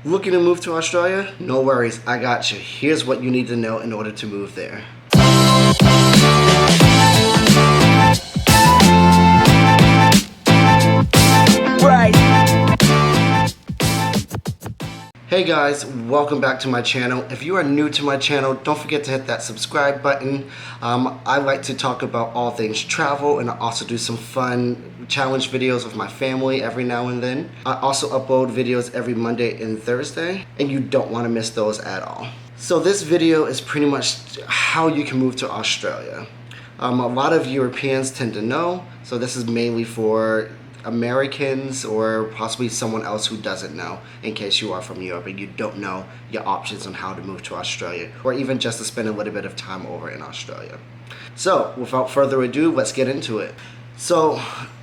Looking to move to Australia? No worries, I got you. Here's what you need to know in order to move there. Hey guys, welcome back to my channel. If you are new to my channel, don't forget to hit that subscribe button. I like to talk about all things travel, and I also do some fun challenge videos with my family every now and then. I also upload videos every Monday and Thursday, and you don't want to miss those at all. So this video is pretty much how you can move to Australia. A lot of Europeans tend to know, so this is mainly for Americans or possibly someone else who doesn't know, in case you are from Europe and you don't know your options on how to move to Australia, or even just to spend a little bit of time over in Australia. So without further ado, let's get into it. So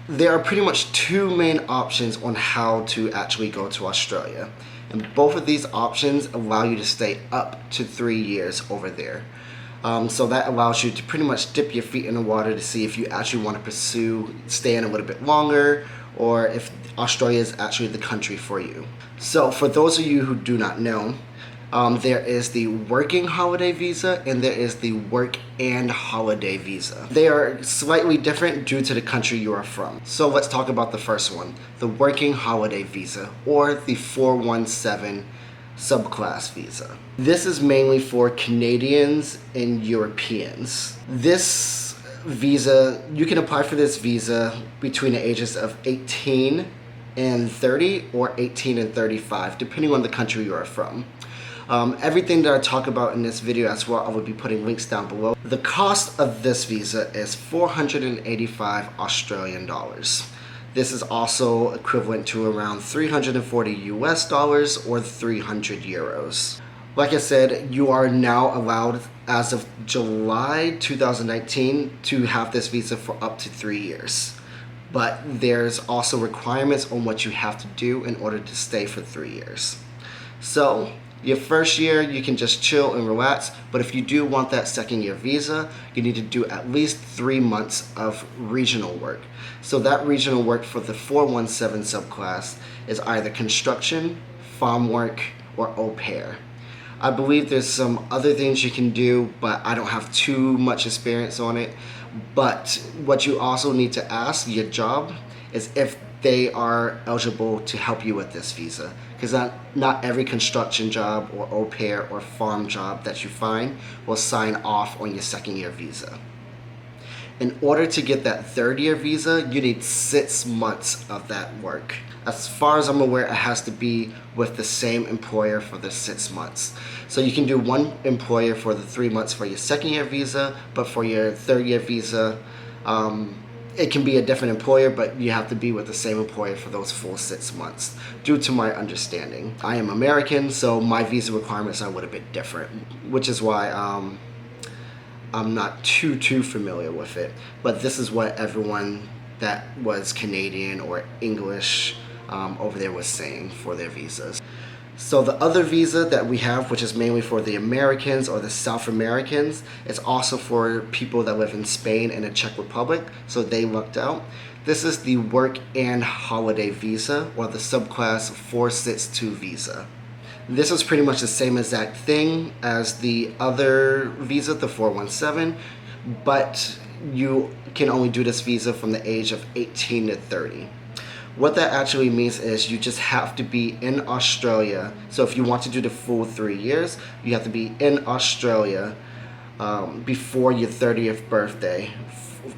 there are pretty much two main options on how to actually go to Australia, and both of these options allow you to stay up to 3 years over there. So that allows you to pretty much dip your feet in the water to see if you actually want to pursue staying a little bit longer, or if Australia is actually the country for you. So for those of you who do not know, there is the working holiday visa and there is the work and holiday visa. They are slightly different due to the country you are from. So let's talk about the first one, the working holiday visa, or the 417 subclass visa. This is mainly for Canadians and Europeans. This visa, you can apply for this visa between the ages of 18 and 30 or 18 and 35, depending on the country you are from. Everything that I talk about in this video as well, I will be putting links down below. The cost of this visa is 485 Australian dollars. This is also equivalent to around 340 US dollars or 300 euros. Like I said, you are now allowed as of July 2019 to have this visa for up to 3 years. But there's also requirements on what you have to do in order to stay for 3 years. So your first year, you can just chill and relax, but if you do want that second year visa, you need to do at least 3 months of regional work. So that regional work for the 417 subclass is either construction, farm work, or au pair. I believe there's some other things you can do, but I don't have too much experience on it. But what you also need to ask your job is if they are eligible to help you with this visa, because not every construction job or au pair or farm job that you find will sign off on your second year visa. In order to get that third year visa, you need 6 months of that work. As far as I'm aware, it has to be with the same employer for the 6 months. So you can do one employer for the 3 months for your second year visa, but for your third year visa, it can be a different employer, but you have to be with the same employer for those full 6 months, due to my understanding. I am American, so my visa requirements are a little bit different, which is why I'm not too familiar with it. But this is what everyone that was Canadian or English over there was saying for their visas. So the other visa that we have, which is mainly for the Americans or the South Americans, it's also for people that live in Spain and the Czech Republic, so they lucked out. This is the work and holiday visa, or the subclass 462 visa. This is pretty much the same exact thing as the other visa, the 417, but you can only do this visa from the age of 18 to 30. What that actually means is you just have to be in Australia. So if you want to do the full 3 years, you have to be in Australia before your 30th birthday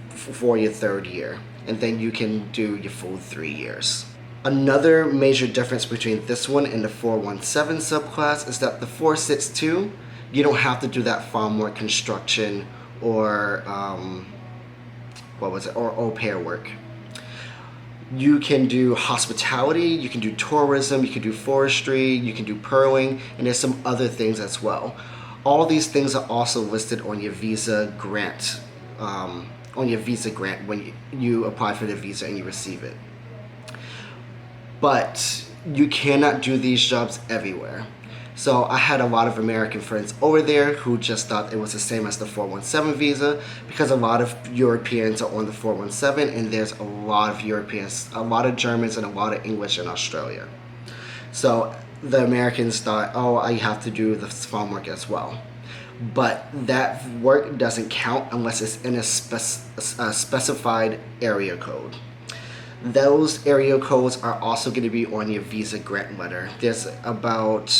for your third year, and then you can do your full 3 years. Another major difference between this one and the 417 subclass is that the 462, you don't have to do that farm work, construction, or or au pair work. You can do hospitality, you can do tourism, you can do forestry, you can do pearling, and there's some other things as well. All these things are also listed on your visa grant, when you apply for the visa and you receive it. But you cannot do these jobs everywhere. So I had a lot of American friends over there who just thought it was the same as the 417 visa, because a lot of Europeans are on the 417, and there's a lot of Europeans, a lot of Germans and a lot of English in Australia. So the Americans thought, oh, I have to do the farm work as well. But that work doesn't count unless it's in a specified area code. Those area codes are also going to be on your visa grant letter. There's about,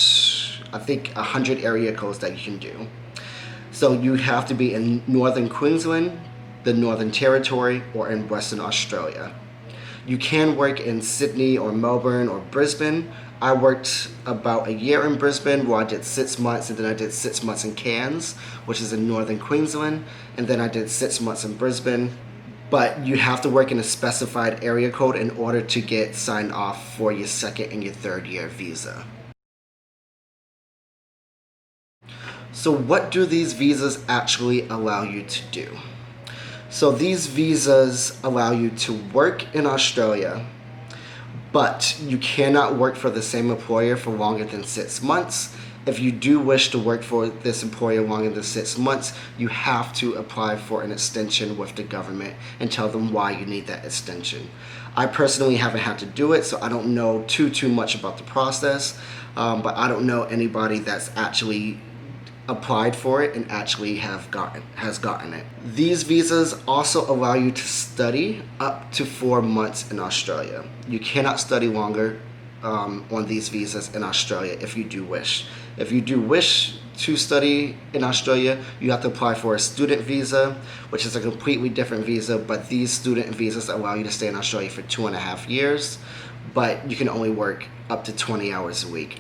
I think, 100 area codes that you can do. So you have to be in Northern Queensland, the Northern Territory, or in Western Australia. You can work in Sydney or Melbourne or Brisbane. I worked about a year in Brisbane where I did 6 months, and then I did 6 months in Cairns, which is in Northern Queensland, and then I did 6 months in Brisbane. But you have to work in a specified area code in order to get signed off for your second and your third year visa. So what do these visas actually allow you to do? So these visas allow you to work in Australia, but you cannot work for the same employer for longer than 6 months. If you do wish to work for this employer longer than 6 months, you have to apply for an extension with the government and tell them why you need that extension. I personally haven't had to do it, so I don't know too much about the process, but I don't know anybody that's actually applied for it and actually has gotten it. These visas also allow you to study up to 4 months in Australia. You cannot study longer on these visas in Australia if you do wish. If you do wish to study in Australia, you have to apply for a student visa, which is a completely different visa, but these student visas allow you to stay in Australia for 2.5 years, but you can only work up to 20 hours a week.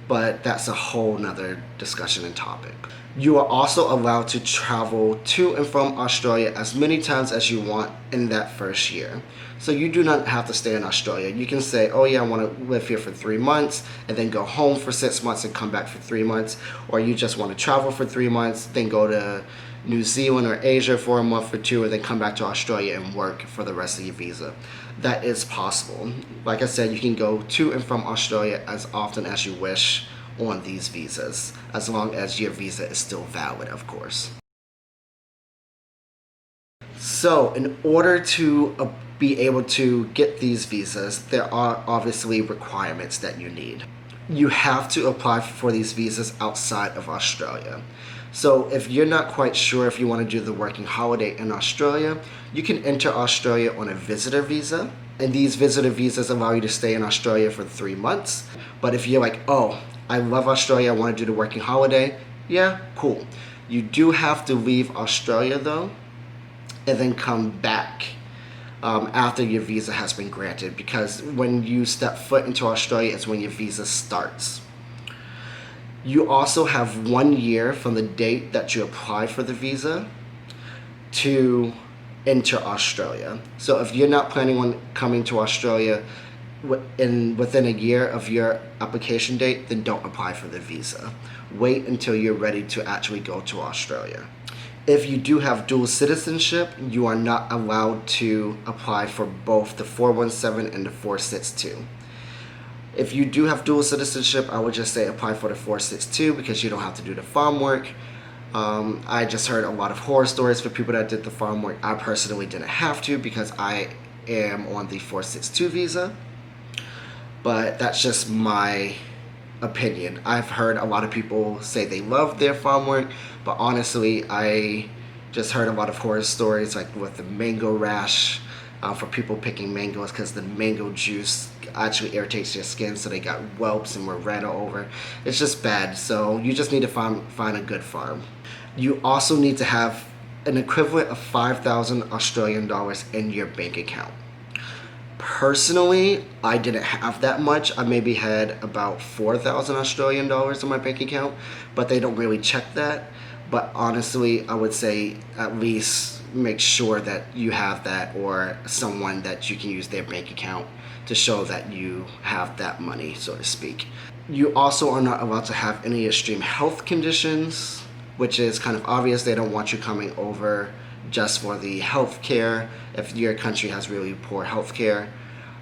But that's a whole nother discussion and topic. You are also allowed to travel to and from Australia as many times as you want in that first year. So you do not have to stay in Australia. You can say, oh yeah, I want to live here for 3 months and then go home for 6 months and come back for 3 months. Or you just want to travel for 3 months, then go to New Zealand or Asia for a month or 2, and then come back to Australia and work for the rest of your visa. That is possible. Like I said, you can go to and from Australia as often as you wish on these visas, as long as your visa is still valid, of course. So in order to be able to get these visas, there are obviously requirements that you need. You have to apply for these visas outside of Australia. So if you're not quite sure if you want to do the working holiday in Australia, you can enter Australia on a visitor visa. And these visitor visas allow you to stay in Australia for 3 months. But if you're like, oh, I love Australia, I want to do the working holiday, yeah, cool. You do have to leave Australia though, and then come back after your visa has been granted, because when you step foot into Australia is when your visa starts. You also have 1 year from the date that you apply for the visa to enter Australia. So if you're not planning on coming to Australia within a year of your application date, then don't apply for the visa. Wait until you're ready to actually go to Australia. If you do have dual citizenship, you are not allowed to apply for both the 417 and the 462. If you do have dual citizenship, I would just say apply for the 462 because you don't have to do the farm work. I just heard a lot of horror stories for people that did the farm work. I personally didn't have to because I am on the 462 visa. But that's just my opinion. I've heard a lot of people say they love their farm work, but honestly, I just heard a lot of horror stories like with the mango rash for people picking mangoes because the mango juice actually irritates your skin, so they got whelps and were red all over. It's just bad, so you just need to find a good farm. You also need to have an equivalent of 5,000 Australian dollars in your bank account. Personally, I didn't have that much. I maybe had about 4,000 Australian dollars in my bank account, but they don't really check that. But honestly, I would say at least make sure that you have that, or someone that you can use their bank account to show that you have that money, so to speak. You also are not allowed to have any extreme health conditions, which is kind of obvious. They don't want you coming over just for the health care if your country has really poor health care.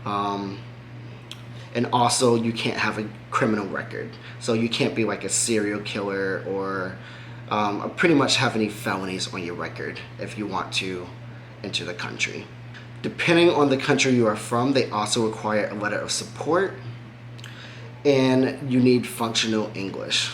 And also you can't have a criminal record. So you can't be like a serial killer or pretty much have any felonies on your record if you want to enter the country. Depending on the country you are from, they also require a letter of support. and you need functional English.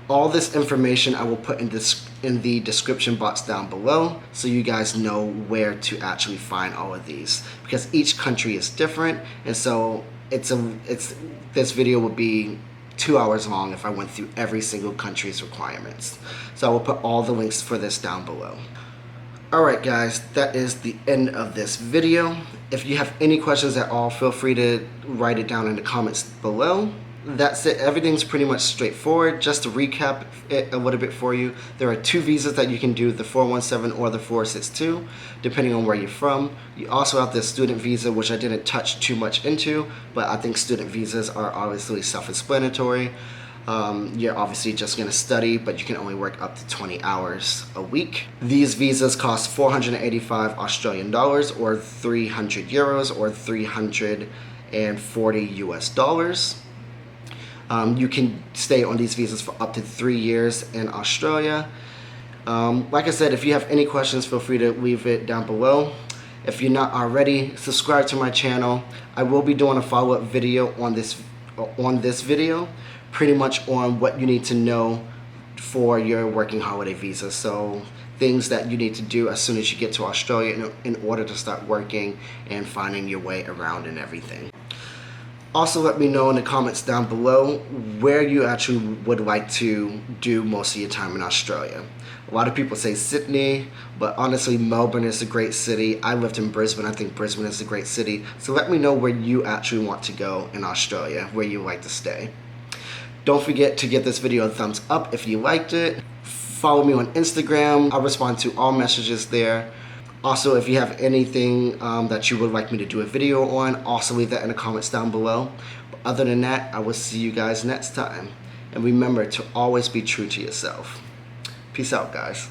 All this information I will put in the description box down below, so you guys know where to actually find all of these, because each country is different, and so this video would be 2 hours long if I went through every single country's requirements. So I will put all the links for this down below. Alright guys, that is the end of this video. If you have any questions at all, feel free to write it down in the comments below. That's it. Everything's pretty much straightforward. Just to recap it a little bit for you, there are 2 visas that you can do, the 417 or the 462, depending on where you're from. You also have the student visa, which I didn't touch too much into, but I think student visas are obviously self-explanatory. You're obviously just going to study, but you can only work up to 20 hours a week. These visas cost 485 Australian dollars or 300 euros or 340 US dollars. You can stay on these visas for up to 3 years in Australia. Like I said, if you have any questions, feel free to leave it down below. If you're not already, subscribe to my channel. I will be doing a follow-up video on this video, pretty much on what you need to know for your working holiday visa. So things that you need to do as soon as you get to Australia in order to start working and finding your way around and everything. Also, let me know in the comments down below where you actually would like to do most of your time in Australia. A lot of people say Sydney, but honestly Melbourne is a great city. I lived in Brisbane. I think Brisbane is a great city. So let me know where you actually want to go in Australia, where you like to stay. Don't forget to give this video a thumbs up if you liked it. Follow me on Instagram. I'll respond to all messages there. Also, if you have anything that you would like me to do a video on, also leave that in the comments down below. But other than that, I will see you guys next time. And remember to always be true to yourself. Peace out, guys.